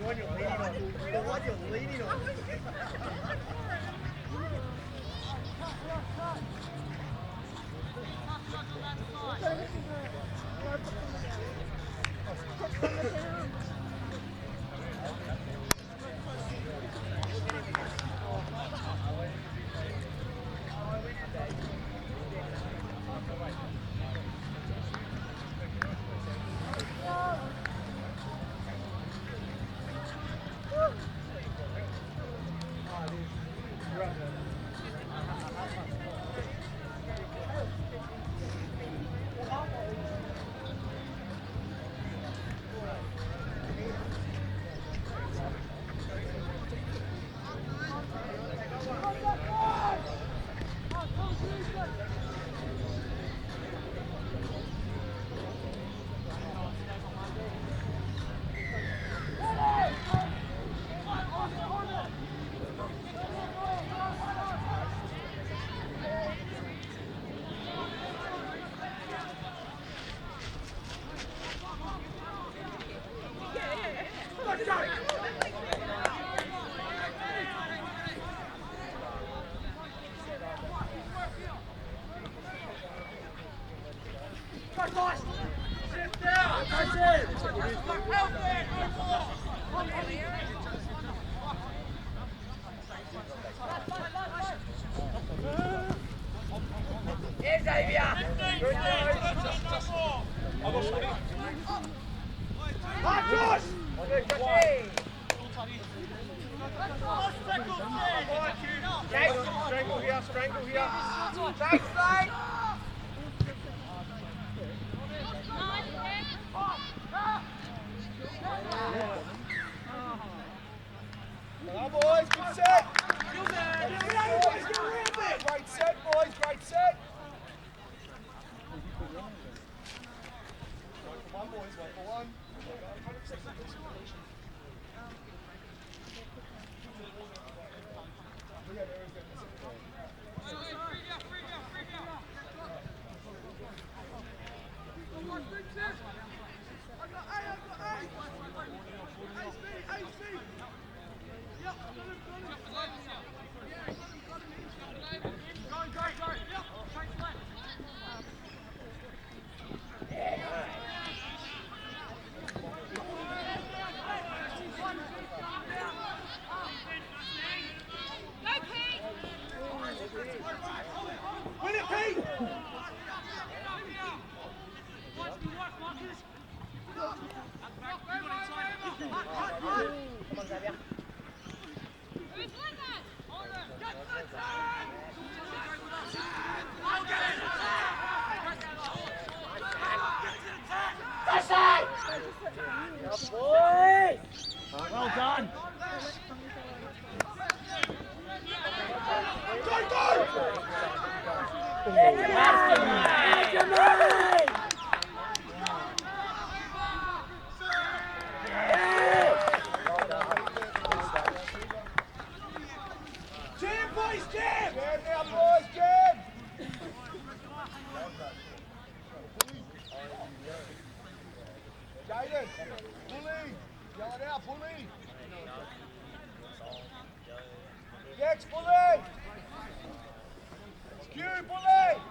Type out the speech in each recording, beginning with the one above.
one you're leaning on. The one you're leaning on. Strangle here. Thanks, mate. Come on, boys, good set. Great set, boys, great set. One for one, boys, one for one. Well done. Jam, boys, jam! Jam now, boys, jam! Jaden, bully! Yell it out, bully! Gex, bully! Q, bully!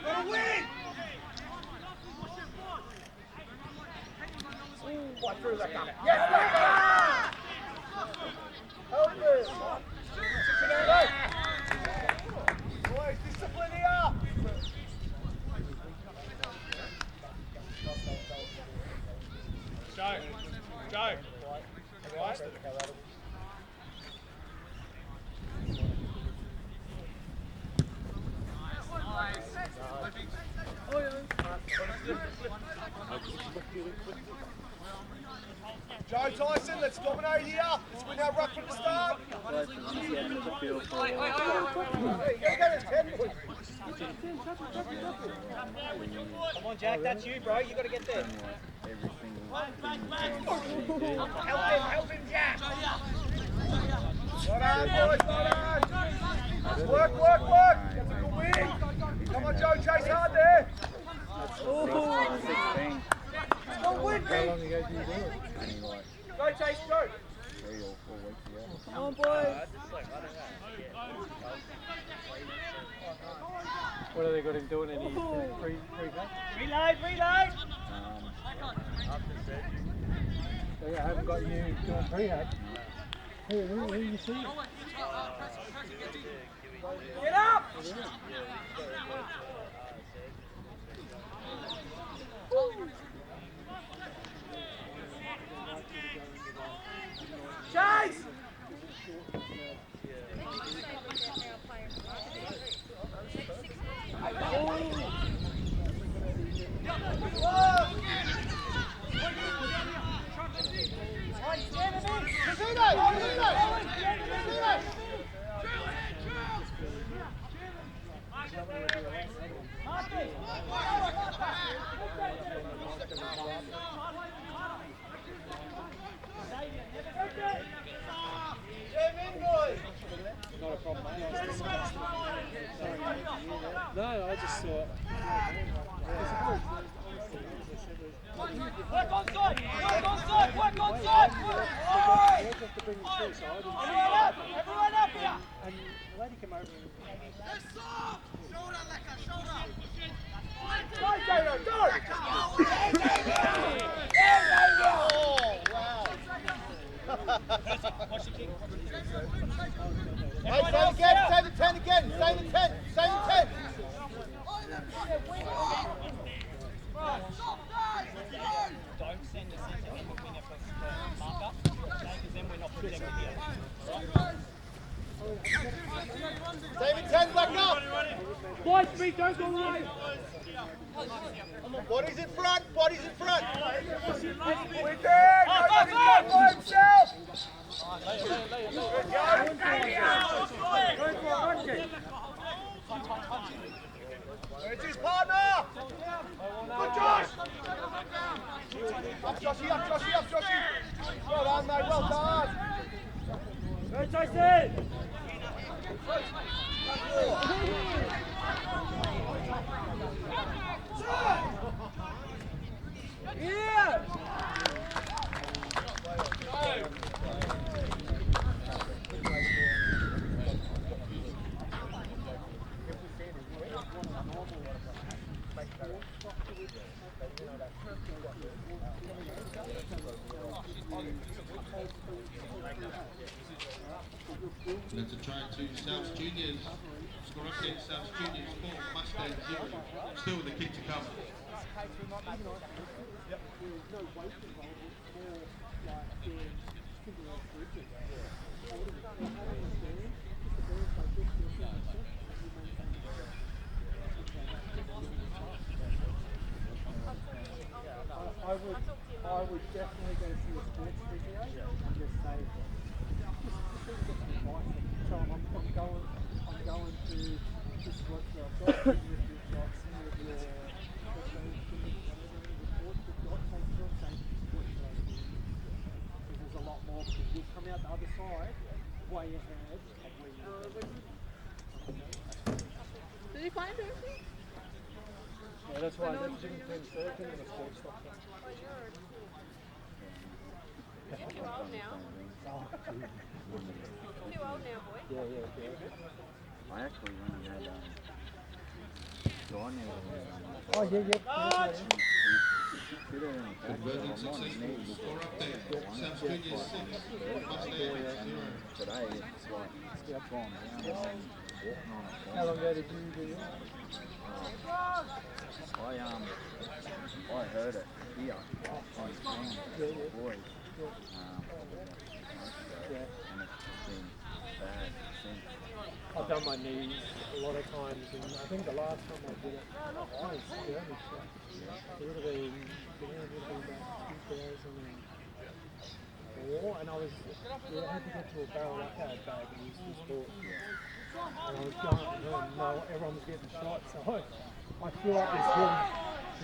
Gonna win! What through that guy? Yes, that help us! Boys, discipline here! Joe, Joe. Right. Joe Tyson, let's dominate here. Let's win our ruck from the start. Just getting the feel for it. Hey, you gotta go to 10 points. Come on, Jack, that's you, bro. You got to get there. Help him, Jack. Well done, boys, well done. Work. That's a good win. Come on, Joe, chase hard there. Don't win, How long ago did you do it? Go, Chase, go. 3 or 4 weeks ago. Come on, boys. What have they got him doing? Any free cuts? Reload. So yeah, I haven't got you doing pre-hack. Who you see? Get up. Chase! Not a problem, mate. No, I just thought. Work on side! Everyone up here! And the lady came over and... Go, Jado, go! Hey, say the 10 again! Say the 10! Don't send us into anything if it's marker, because then we're not protected here. Say the 10 back up! Boys, feet don't go wide. Bodies in front! We're there! Nobody got by himself! Where's his partner? Good Josh! Up Joshy! Well done, mate, well done! Go, Tyson. Yeah! Let's try to South Juniors. Score update South Juniors 4, Mustangs 0. Still with the kick to come. I would definitely go see a sports video and just say, tell them I'm going to just watch your got, some of your reports you've got, because there's a lot more, because you'll come out the other side way ahead of where you Did you find everything? Yeah, that's why that's Jimmy Penn's circuit and a sports doctor. You're too old now. Too old now, boy. Yeah. I actually went and had John Oh, yeah. Converting successful. Score update South Juniors 6, Mustangs 0. Today it's like it's gone down. How long ago did you do it? I heard it here on sound, boys. And it's been bad since. I've done my knees a lot of times, and I think the last time I did it, I was German shot. It would have been about 2004, and I had to get to a barrel like that bag and use the sport. and I was going, and no, everyone was getting shot, so I flew up this hill.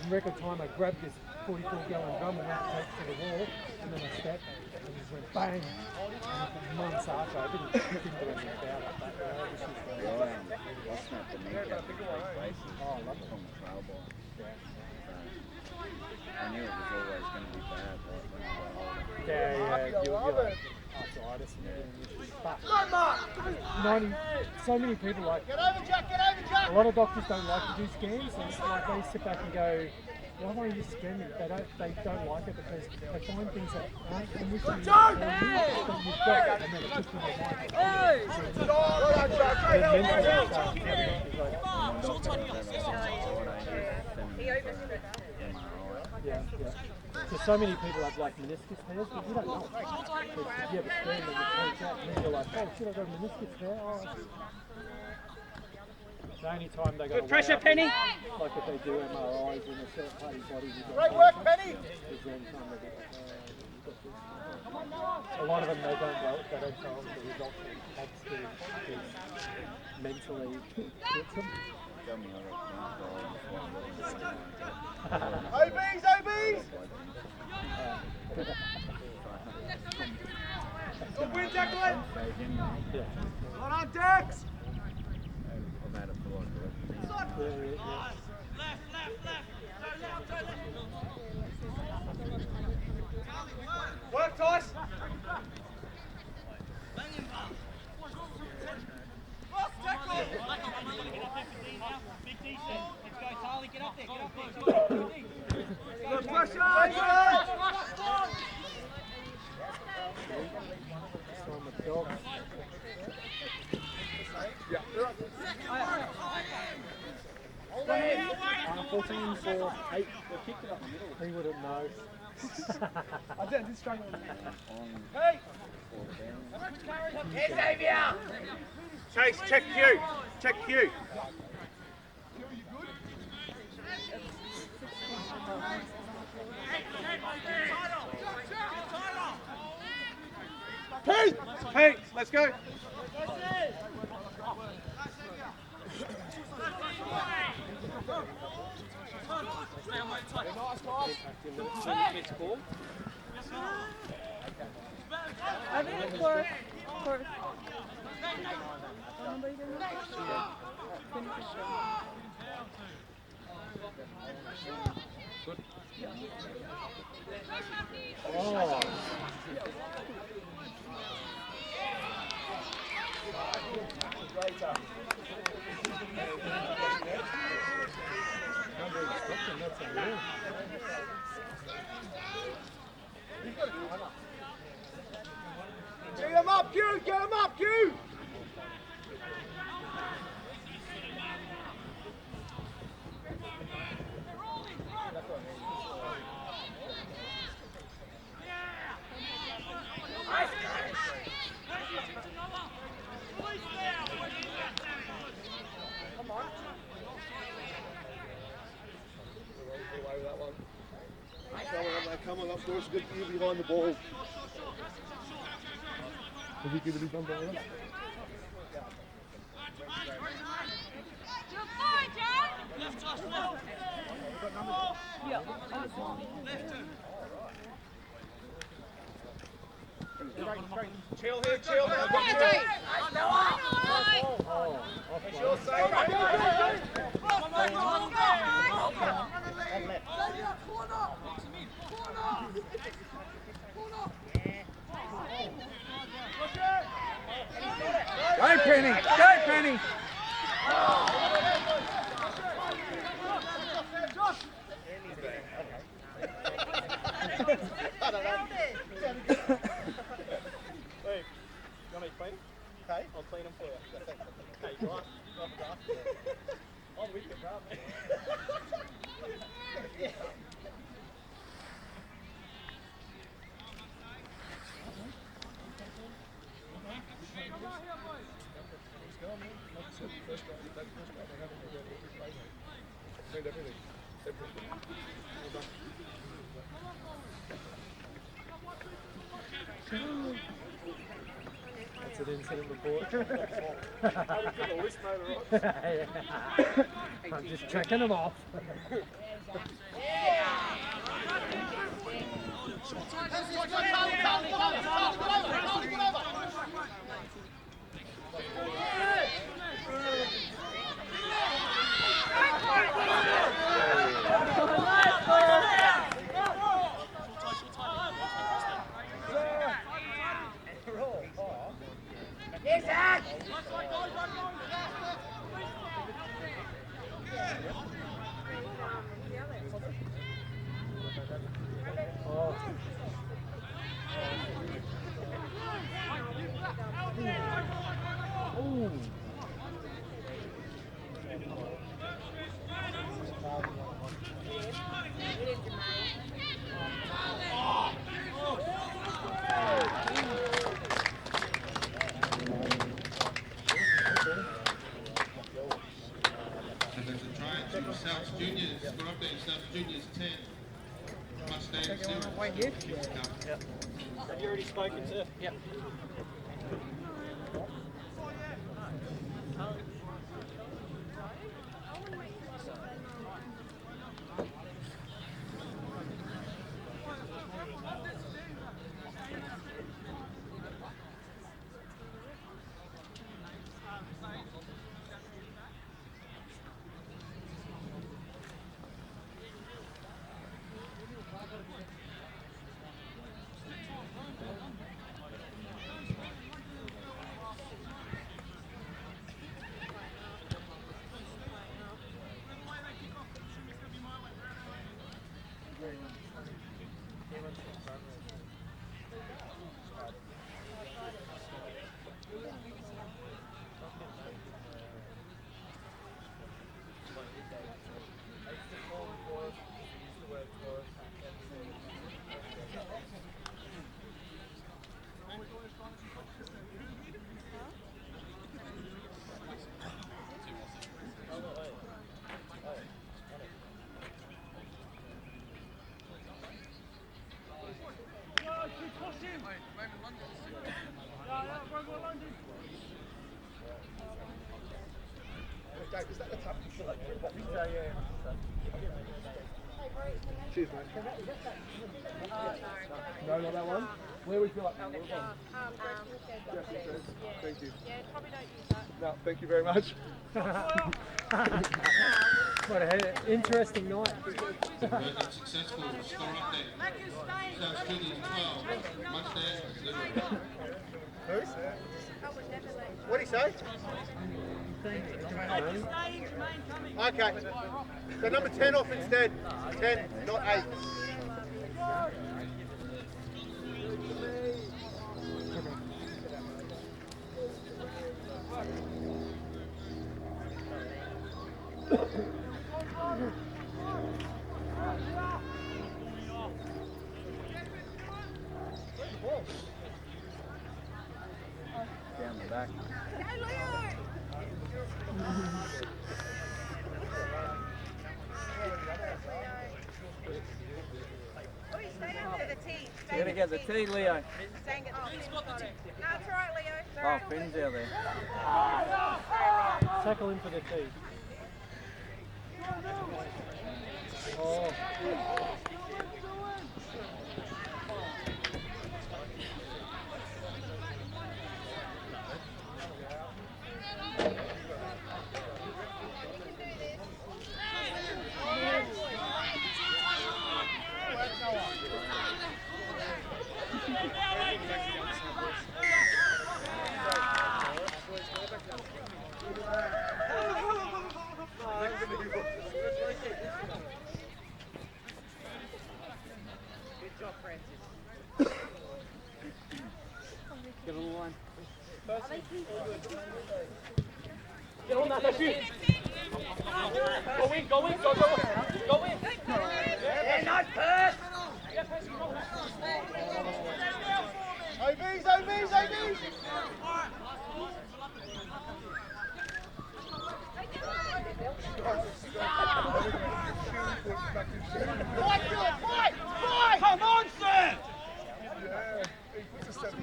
In record time, I grabbed this 44-gallon drum and went to take it to the wall, and then I stepped and just went bang. And for months after, I didn't do anything about it, but this is I snapped the kneecap in 3 places. Oh, I love it. On the trail bike. So, I knew it was always going to be bad, like when I got older. you're like arthritis and everything. But 90, so many people like, Get over, Jack, get over, Jack! a lot of doctors don't like to do scans, and like they sit back and go, why won't you scan me? They don't like it because they find things that aren't initially that you've got, and then it puts them in their mind. Yeah. Because so many people have like meniscus tears, but you don't know. Because you have a scan that you point out, and then you're like, oh shit, I've got a meniscus tear. Oh. The only time they're going to pressure, Penny. Like if they do MRIs in a certain part of your body, Great work, Penny! is then time they get you've got this. A lot of them they don't tell them the results of the mentally hits them. Tell me OBs, OBs! Good win, Declan! Yeah. Well on, Dex! I've had it for like Work, Tice! Good pressure, Ivan! So I'm a dog. 14 for 8. They kicked it up the middle. He wouldn't know. I did struggle. Hey! Here's Xavier! Chase, check Q. Check Q. Pete! Pete, let's go. I think it's for Oh. Get him up, Q! Get him up, Q! Come on, that's good for you behind the ball. Is he going to be done by us? Chill here, chill now. It's your side. Go, Penny! Go, Penny! Hey, you want me to clean them? Okay. I'll clean them for you. Okay, right. I'm with you, bro. That's an incident report. I'm just checking them off. And there's a try to South Juniors. Score update, South Juniors 10. Mustangs 0. Kids Cup. Have you already spoken to? Yep. Cheers, mate. No, not that one. Where would you like? Thank you. Yeah, probably don't use that. No, thank you very much. What an interesting night. Converted successful. Score update. South Juniors 12. Mustangs 0. Who? I would never let you. What did he say? Okay. So number 10 off instead. 10, not 8. Down the back. You gotta get the tee, Leo. Oh, Finn's out there. Tackle in for the tee. Oh. Get a little line. Get on that, that's you. Go in, go in, go in. Yeah, nice pass. OBs, OBs, OBs. Fight! Come on, sir! Yeah, he puts a 7.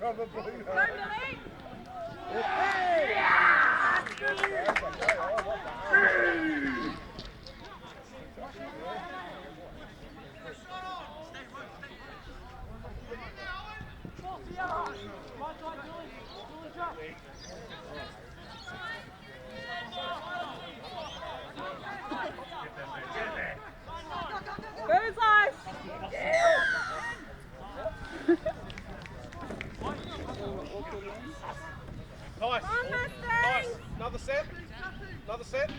Probably not. Totally. Very nice. Nice. On Mustangs. Nice. Another set. Another set.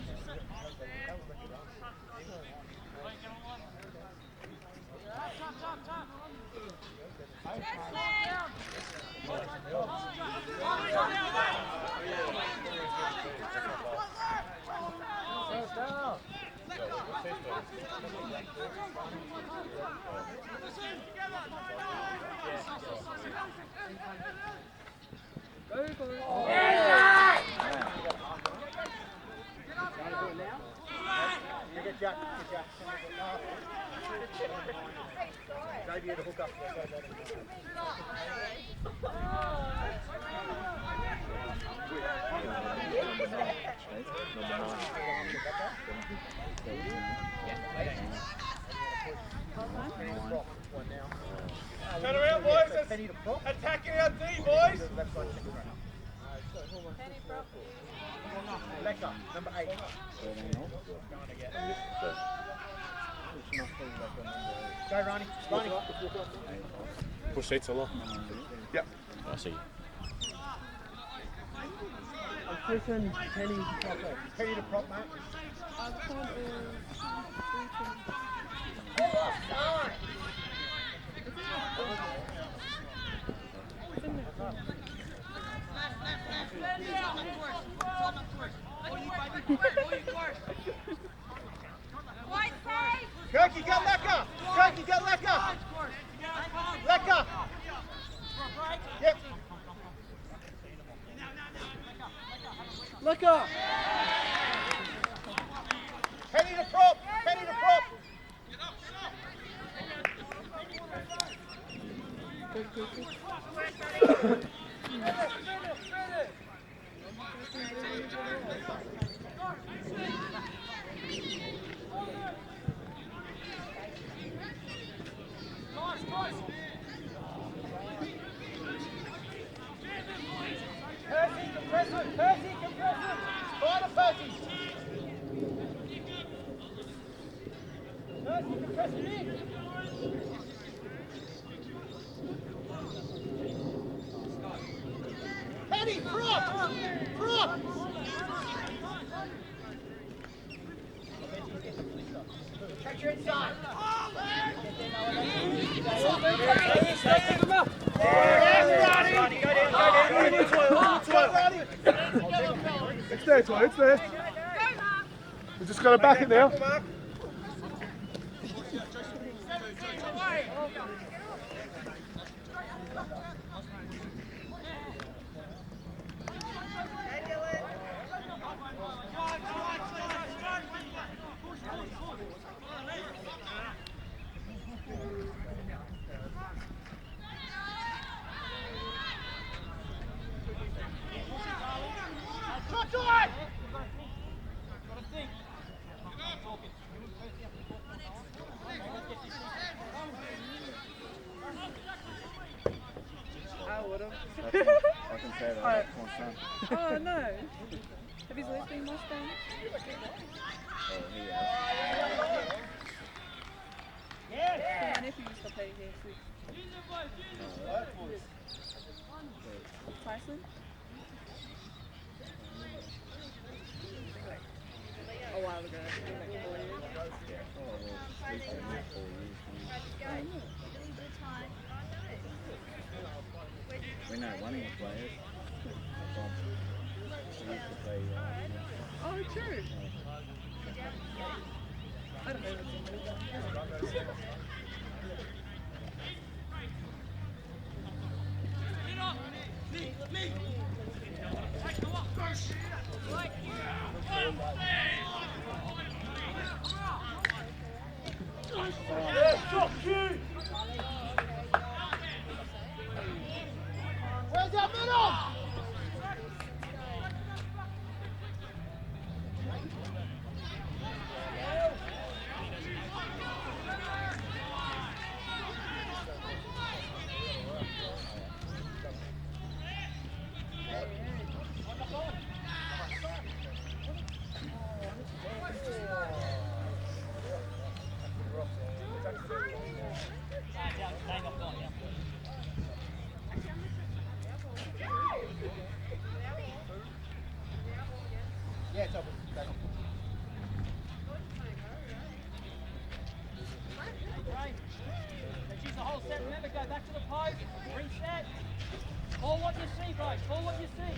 Very good. Get Jack. Xavier to hook up. Turn around, boys. Attacking our D, boys. Lecker, number 8. Go, Ronnie. Push seats a lot. Yep. I see. I'm pushing Penny to prop it. Penny to prop, mate. Kirky, get Lecker! Kirky, get Lecker! Lecker! Yep. Lecker! Penny to prop! Penny to prop! Percy, compressor! Percy, compressor! Spider Percy! Percy, compressor in! Penny, prop! Prop! Check your inside! It's there, Toy, it's there. We just got to back it now. I can say that. That's my son. Oh no. Have you always been Mustang? Oh, he is. My nephew used to play here too. Tyson? A while ago. Like 4 years. Oh, well, he's been there 4 years. We know one of the players. He used to play. Oh, true. I don't know what's in Yeah, it's open. Let's use the whole set. Remember, go back to the post. Reset. Call what you see, bro. Call what you see.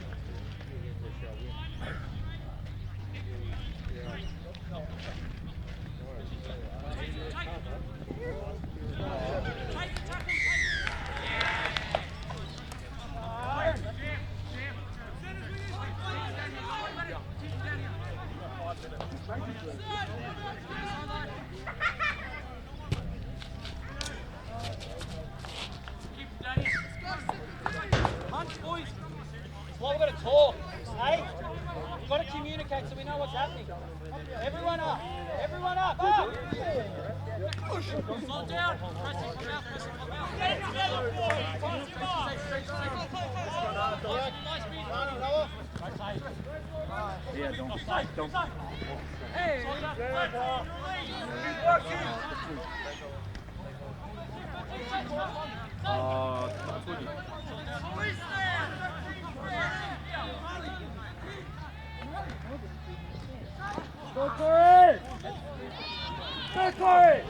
Punch, boys. That's why we've got to talk, hey? We've got to communicate so we know what's happening. Everyone up. Everyone up. Up. Slow down. Pressing from out. Pressing from out. Get together, boys. Yeah, don't. Hey. Go for it! Go for it!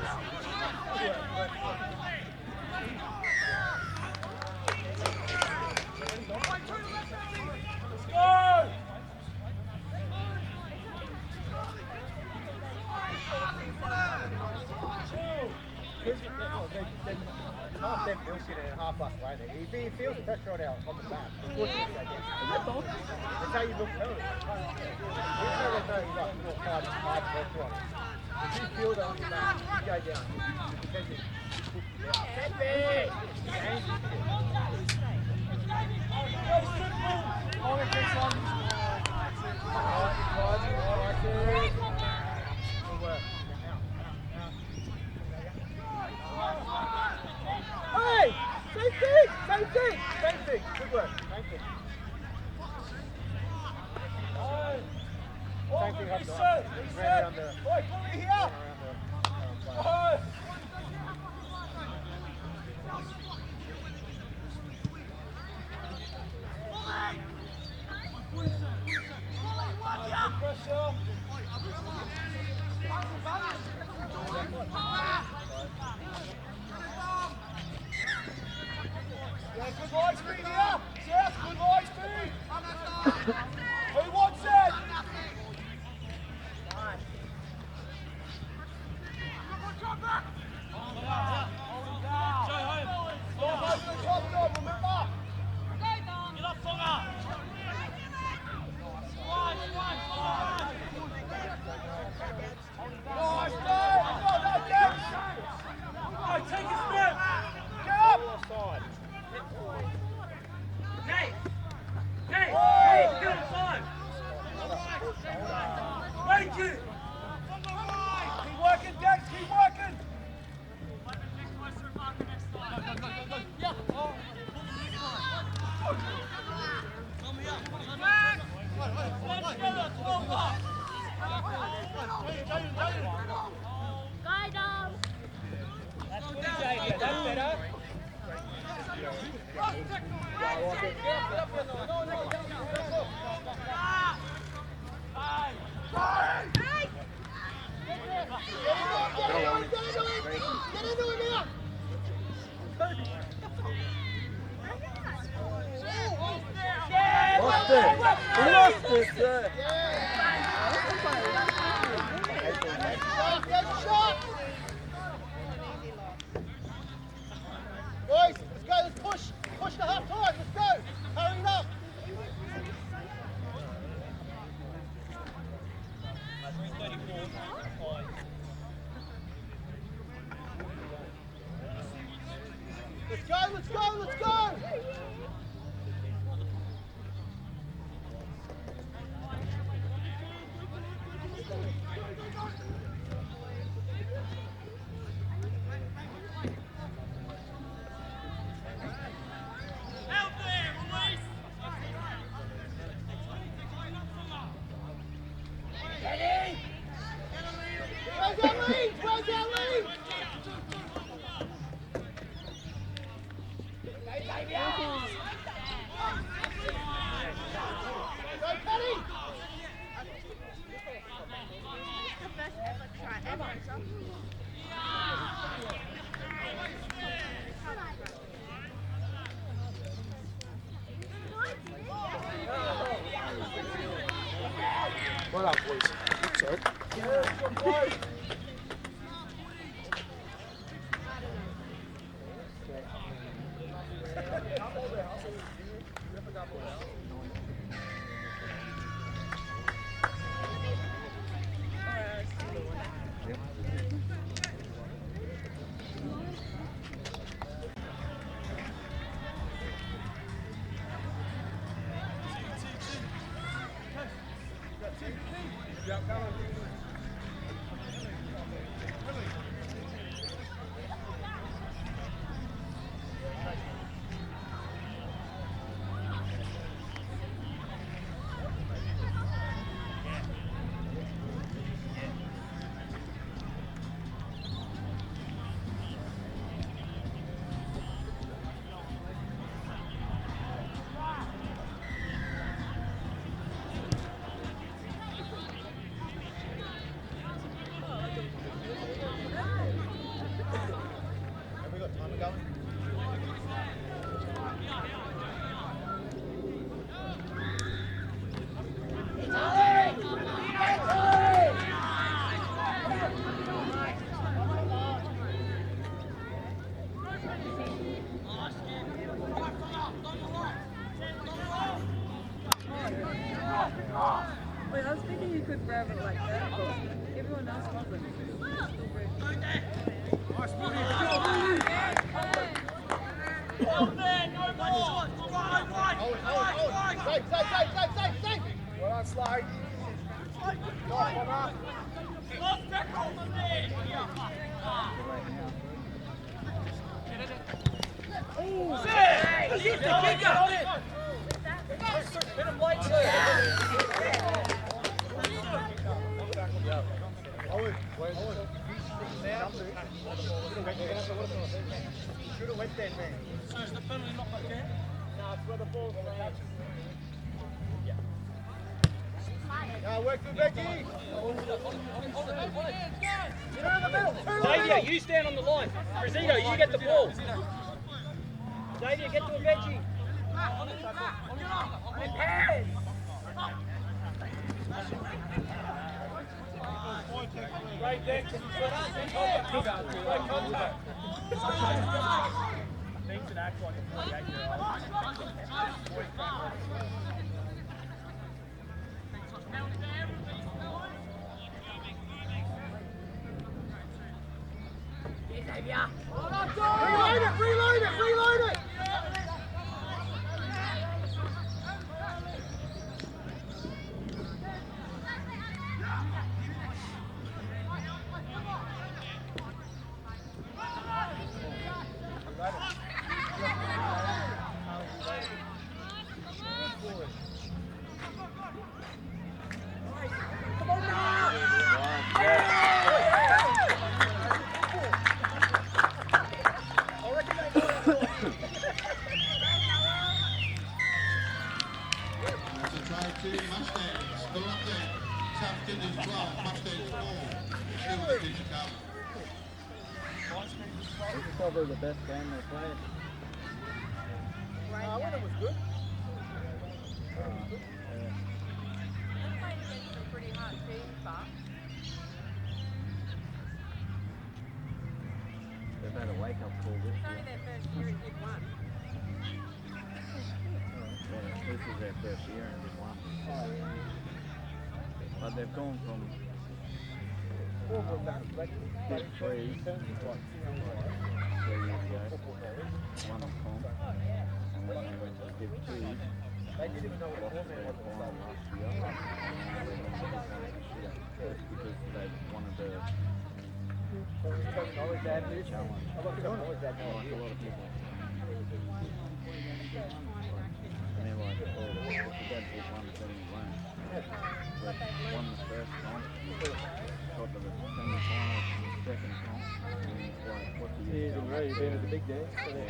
Let's go! Half them bullshit and half us right there. He feels the pressure on the back. That's how you look too. Even though there's no like hard pressure on it. If you feel that on your back, you go down. Hey! Same thing! Same thing! Same thing! Good work. Same thing. Same thing up there. Ran around the... Oi, put me here! Pressure! Yeah, good line speed here! Seth, good line speed! Who wants it? Stop over the top, Dom, remember! Get up, Fonga! Nice, Dave! Go, no, get! Right, take a step! Get up! Hey! Hey! Hey! Get inside! Thank you! Keep working, Dex! Keep working! That's good, Xavier. That's better. Lost it! Lost it, sir! Boys, let's go, let's push! Push to half time, let's go! Hurry it up! Let's go, let's go, let's go! Right up, boys. Sorry. Have we got time to go? Wait, I was thinking you could grab it like that, but everyone else wasn't. Safe. Well on, Slade. Nice one up. Should have went there, man. So is the penalty not back there? No, it's where the ball's going to catch it. No, work for Becky. Get her in the middle. Xavier, you stand on the line. Brazito, you get the ball. Xavier, get to a veggie. Great deck. Great contact. Things that act like a 48-year-old. Reload it! That's a try to Mustangs. Still up there. South Kidneys 12, Mustangs 4. Still the kitchen cup. This is probably the best game they played. When it was good. They've had a wake-up call this year. Yeah, this is their first year and they've won. But they've gone from Div 3 3 years ago, won the comp, and then they went to Div 2, They didn't even know what lost a their format final was. last year, and now they're going to become this year. Just because they wanted to challenge, like a lot of people. And they're like, oh, if the dad did one, then he won't. But won the first comp, got to the semi-finals and the second comp, and it's like, what's the use? You've been at the big dance. Yeah.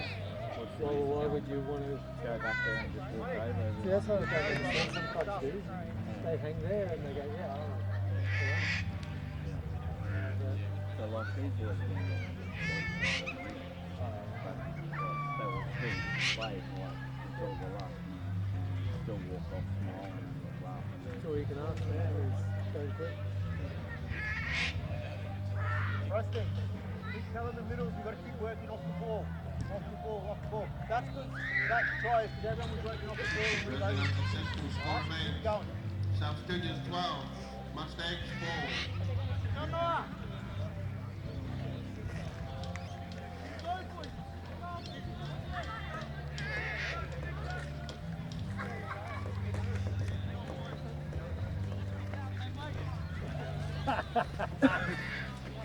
What's the Well, use why now? would you want to? Go back there and just walk over? See, that's what some clubs do. They hang there and they go, yeah. So like these boys have been doing it, but they will still play like until the last minute and still walk off smiling and laugh. That's all you can ask now is going quick. Preston, keep telling the middles, you've got to keep working off the ball. Off the ball, off the ball. That's good. That tries because everyone was working off the ball and Resident reloading. Central score Keep remains. going. South Juniors 12, Mustangs 4.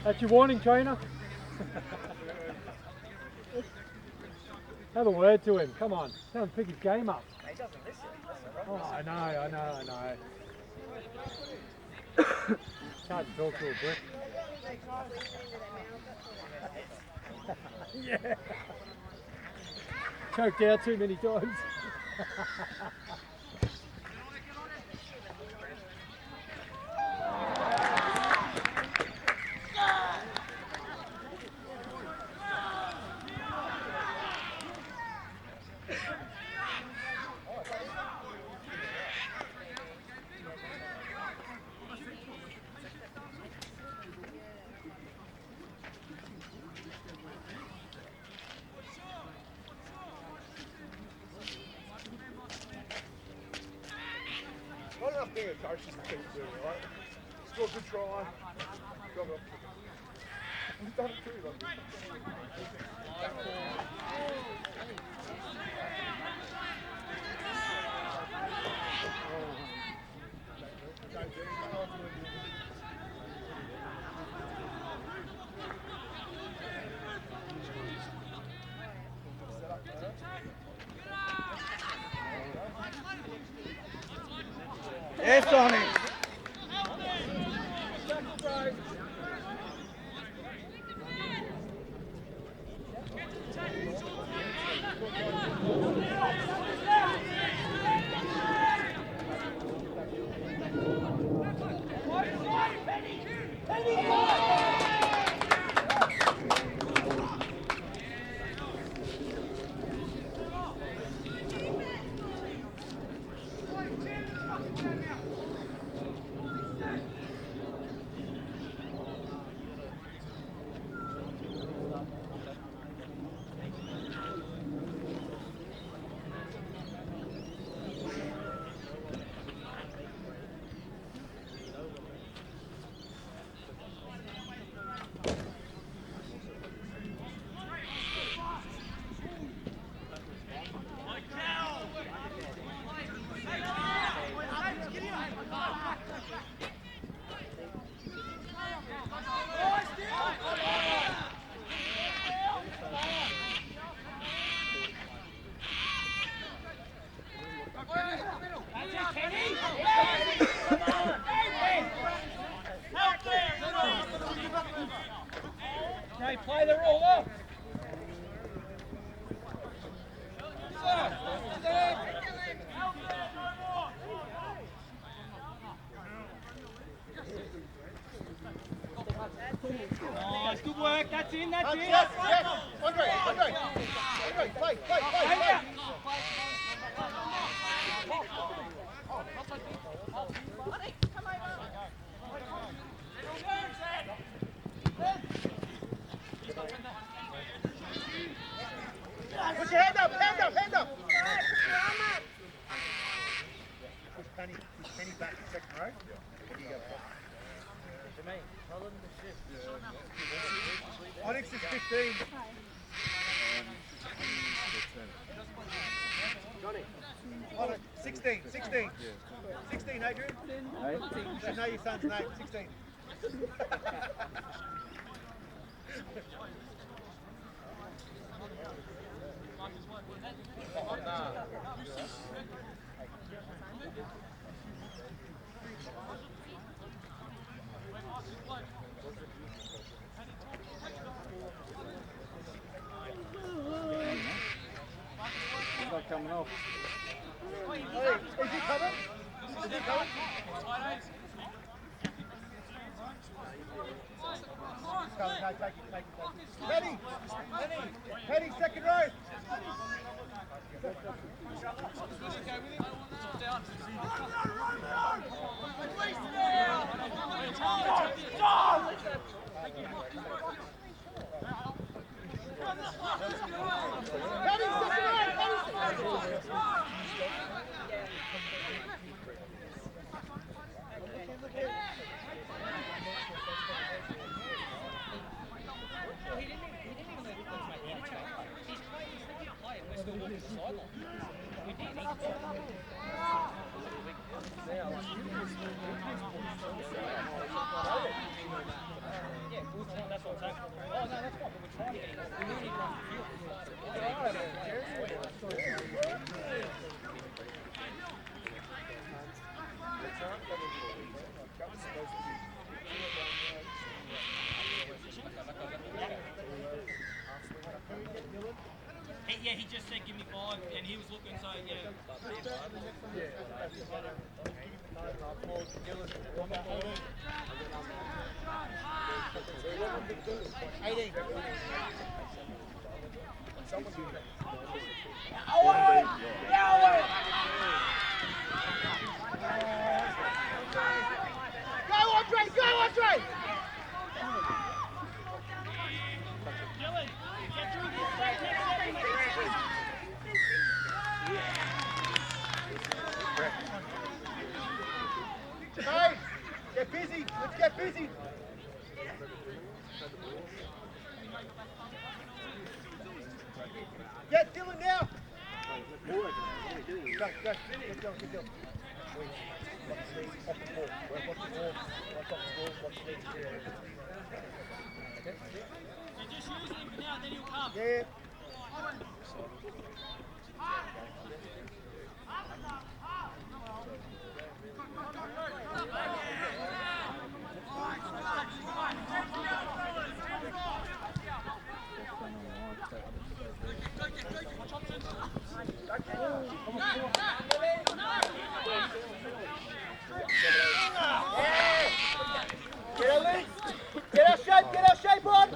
That's your warning, trainer. Have a word to him. Come on. Tell him to pick his game up. He doesn't listen. Oh, I know. It's hard to talk to a brick. Yeah. Choked out too many times. Not enough being a coach just to keep doing it, right? Still a good try. Job up. We've done it too, like. Yes, Sonny. Ray, play the roll up. Nice, good work. That's in, that's in. Yes. Andre, play. Put your hand up. Push Penny back to second row. There you go. Onyx is 15. Johnny. Onyx, 16. 16, Adrian. Should know your son's name. 16. It's not coming off. Hey, is he coming? Take it. Penny, second row. Hey, get busy. Let's get busy. Get Dylan now. Go, go. Get going, get going. Off the ball. Work off the ball. Work off the ball. Watch the lead. You're just using him for now, then he'll come. Yeah. Get our shape on!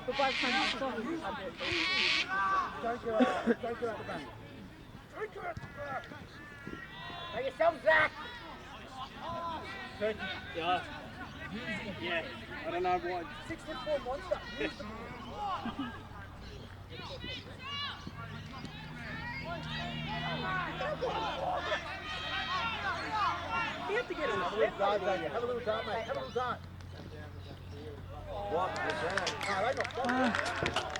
But by the time you stop, you have it. Don't go out the back. Don't go out the back. Make yourself, Zach! Yeah. Yeah. I don't know why. 6'4" monster. Use the You have to get him. Have a little dart, don't you? Have a little dart, mate. Have a little dart. What was that? No, they got that.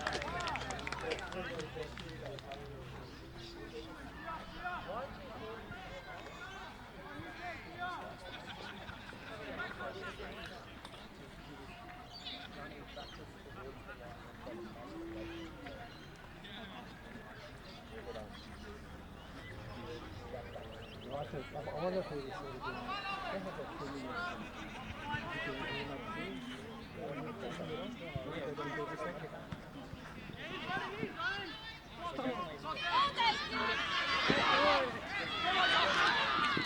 I wonder if we just sort of do they have that thing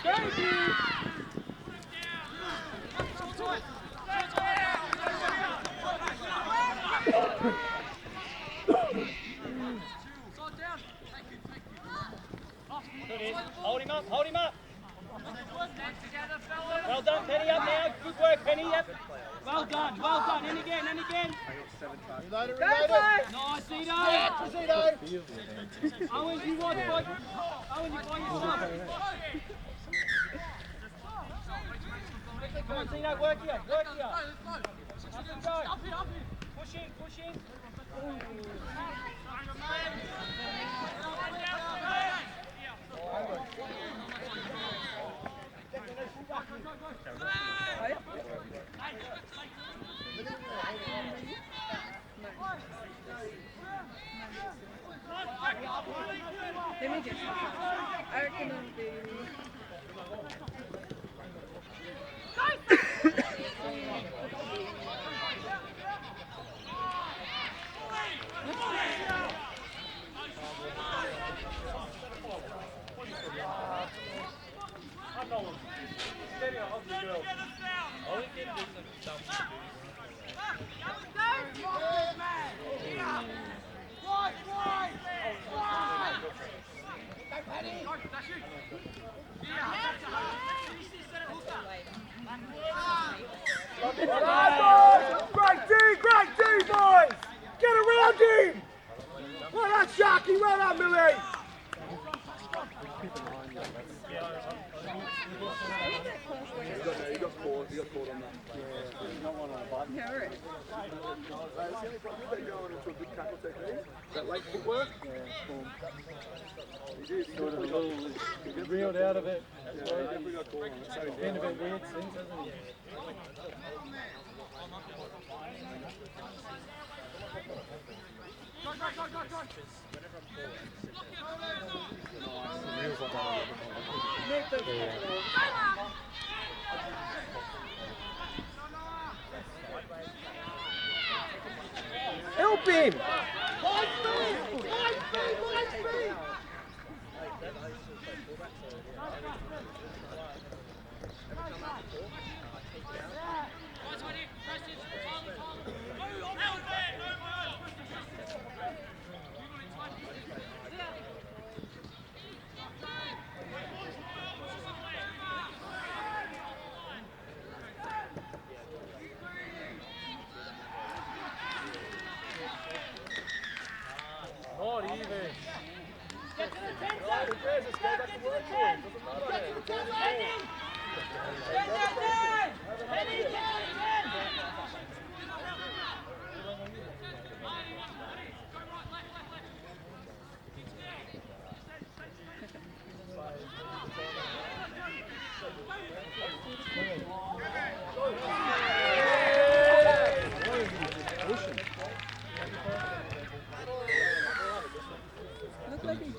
Thank you. Hold him up, hold him up. Well done, Penny, up now. Good work, Penny, yep. Well done, in again. Reload it, Go, reload it. boys. Nice, Zito. Owens, you watch, boy. Owens, you by yourself. Come on, Zito, work here. Up and go. Push in. Let me get some. I reckon it'll be. Great D, boys! Get around him! Well done, Sharky, well done, Millie! You got caught on that. Yeah, right. That's the only problem with that going into a good tackle technique. That late footwork. He did. He reeled out of it. That's why he definitely got caught on it. So It's been a bit weird since, hasn't it? Help him! Not even. Get to the 10 zone! Right, who cares? Let's go back to work for him. Doesn't matter. Get to the 10 zone! Get there, Dan! Penny, 10!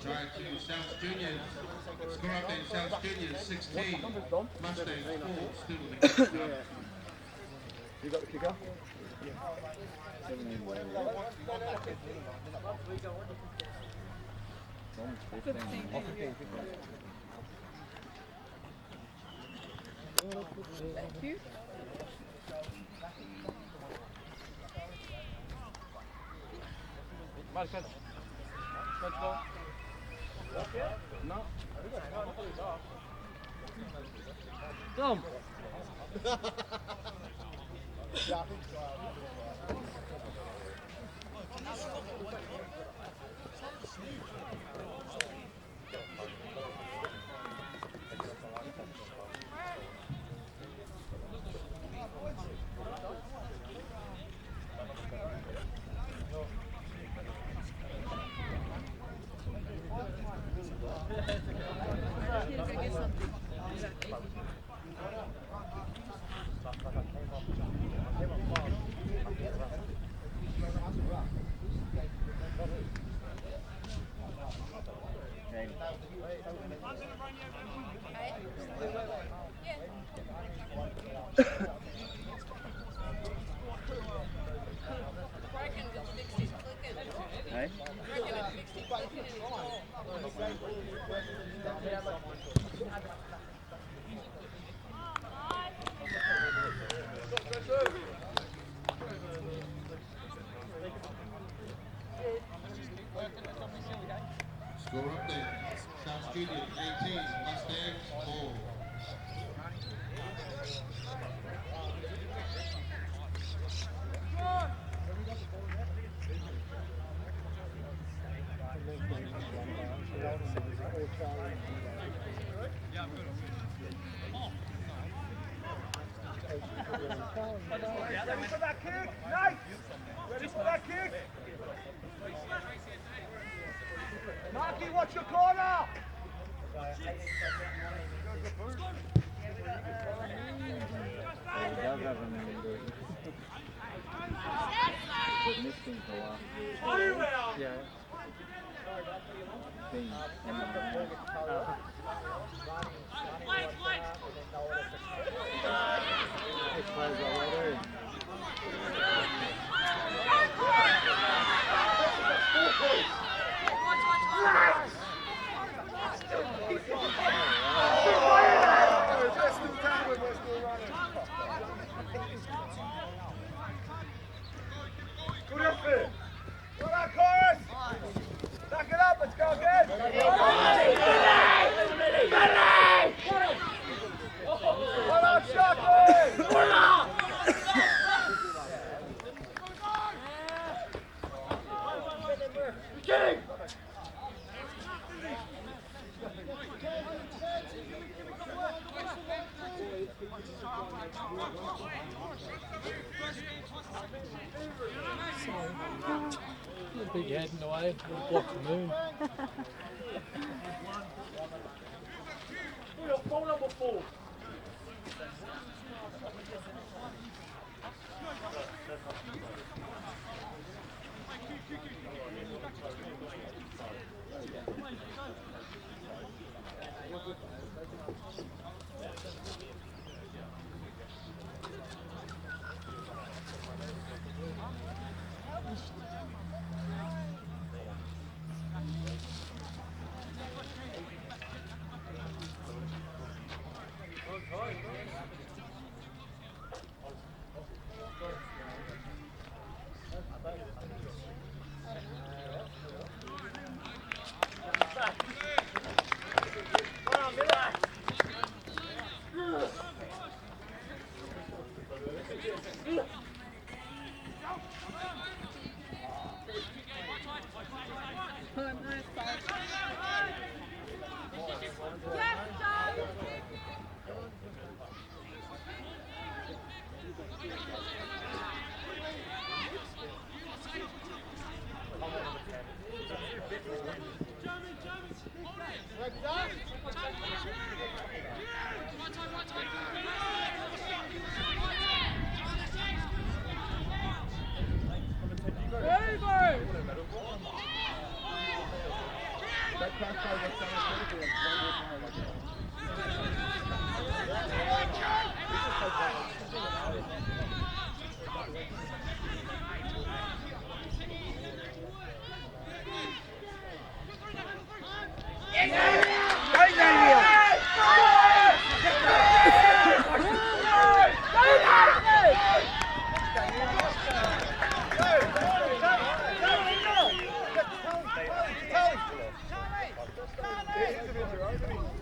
Try to South Juniors. Score update South Juniors 16. Mustangs 4. Still with the kick. You got the kicker? 17 whatever. It's almost 15. Thank you. No. Come. Hey? Score update. South Juniors 18. Mustangs 4. Ready for that kick? Nice! Ready for that kick? Marky, watch your corner! He does have an injury. He's missing for a while. Yeah. Been He plays already. We're still down when we're still running. Good effort. Well done, chorus. Back it up, let's go again. Well done, Shockley. King. Big head in the way, block the moon. Ball number 4.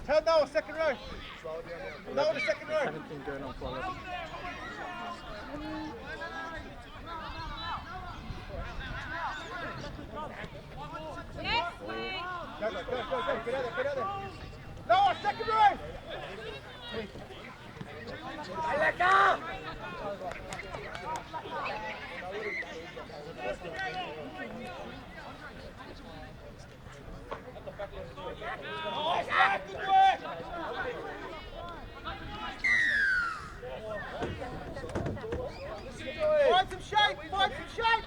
Tell Noah, second row. Noah, the second row. Anything going on for us? Go, get out there. Noah, second row. Let go. Find some shape!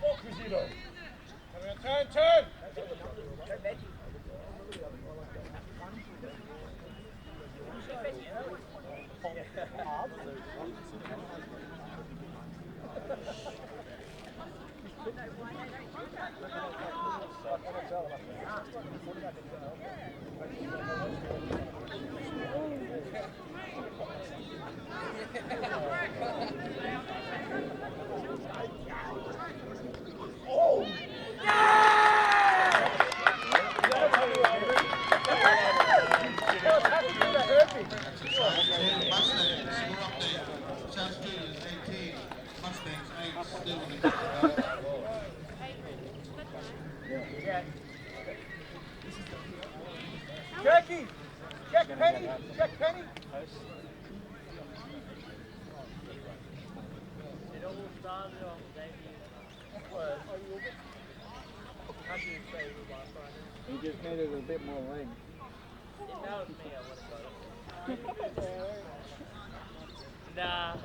Turn! Mustangs, score update. South Juniors 18, Mustangs 8, still in the kick to come. Jackie! Check Penny! He just needed a bit more length. Nah.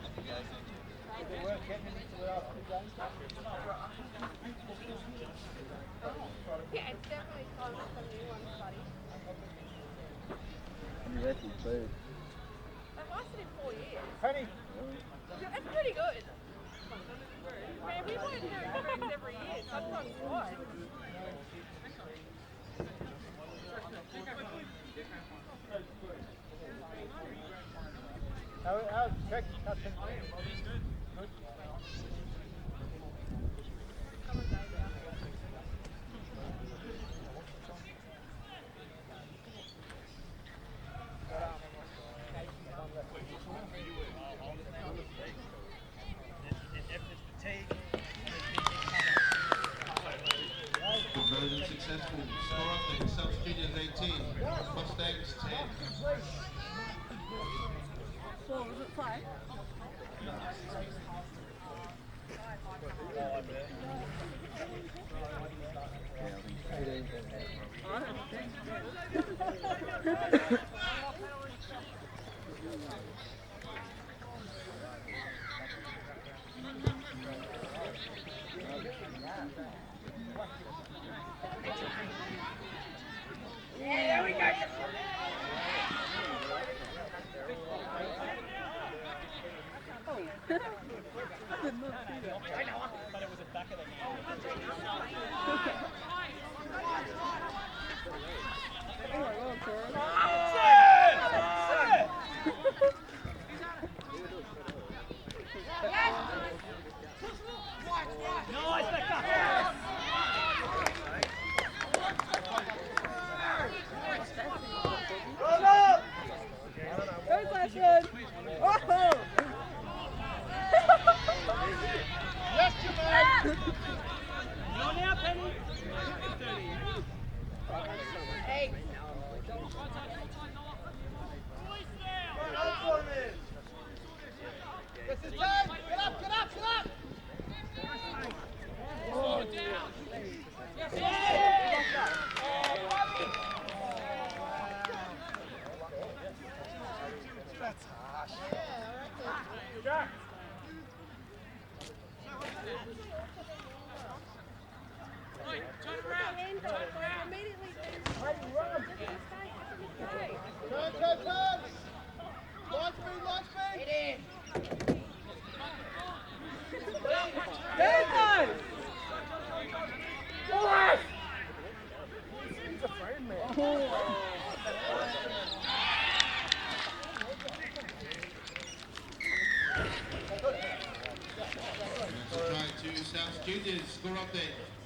Yeah, it's definitely time for some new ones, buddy. You reckon too? That lasted in 4 years. Penny! That's pretty good. Man, we won't do tracks every year, sometimes twice. How's Jackie? How's Penny? Good. Come on, baby. Conversion successful. Score update. South Juniors 18, Mustangs 10. So, was it 5? But it was the back of the hand.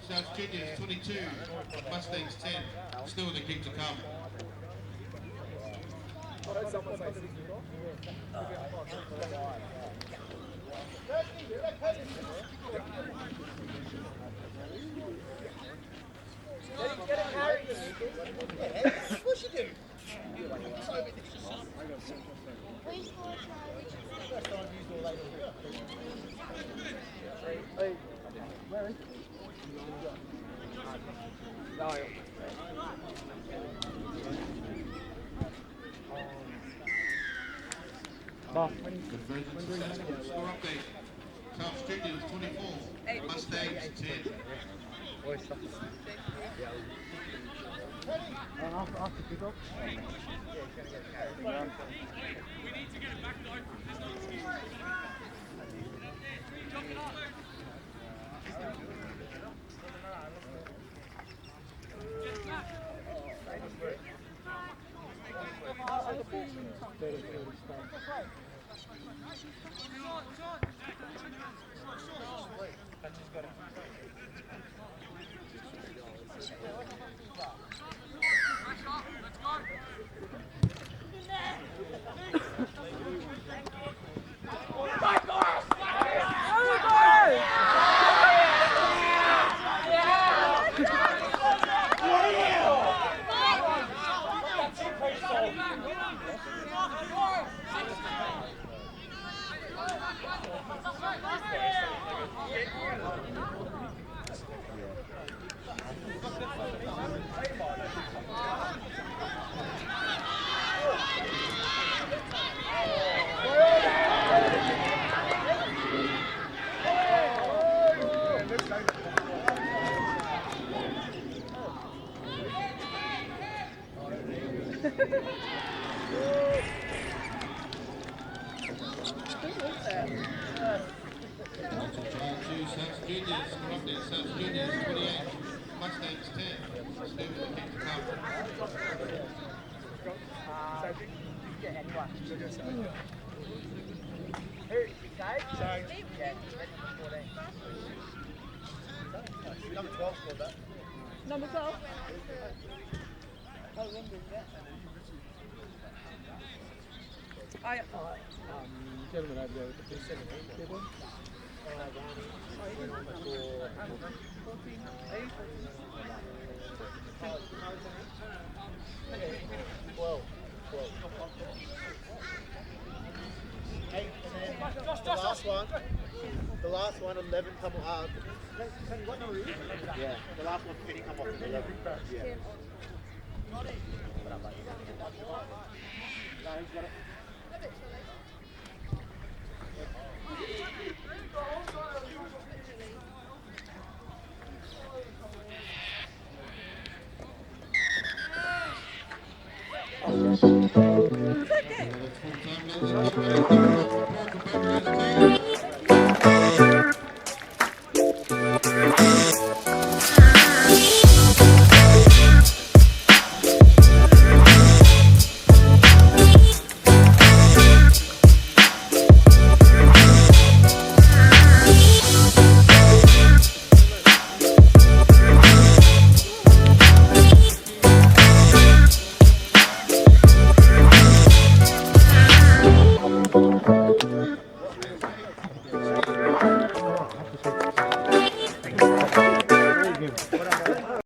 South Juniors 22, Mustangs 10. Still the king to come. Get it, Harry. Yeah, of course you do. Hey, where is he? Score update. South Juniors 24, Mustangs 10. After kick off? We need to get it back though. There's no excuse. Jump it up. South Juniors, South Juniors 28, Mustangs 10. Still the king to come. Hey, Dave? Yeah, number 12 scored that. Number 12. Gentleman over there with the blue 17 people. Went on before. 12. Hey, and then the last one, 11 come off. What number is it? Yeah, the last one, Penny come off 11. Yeah. No, he's got it.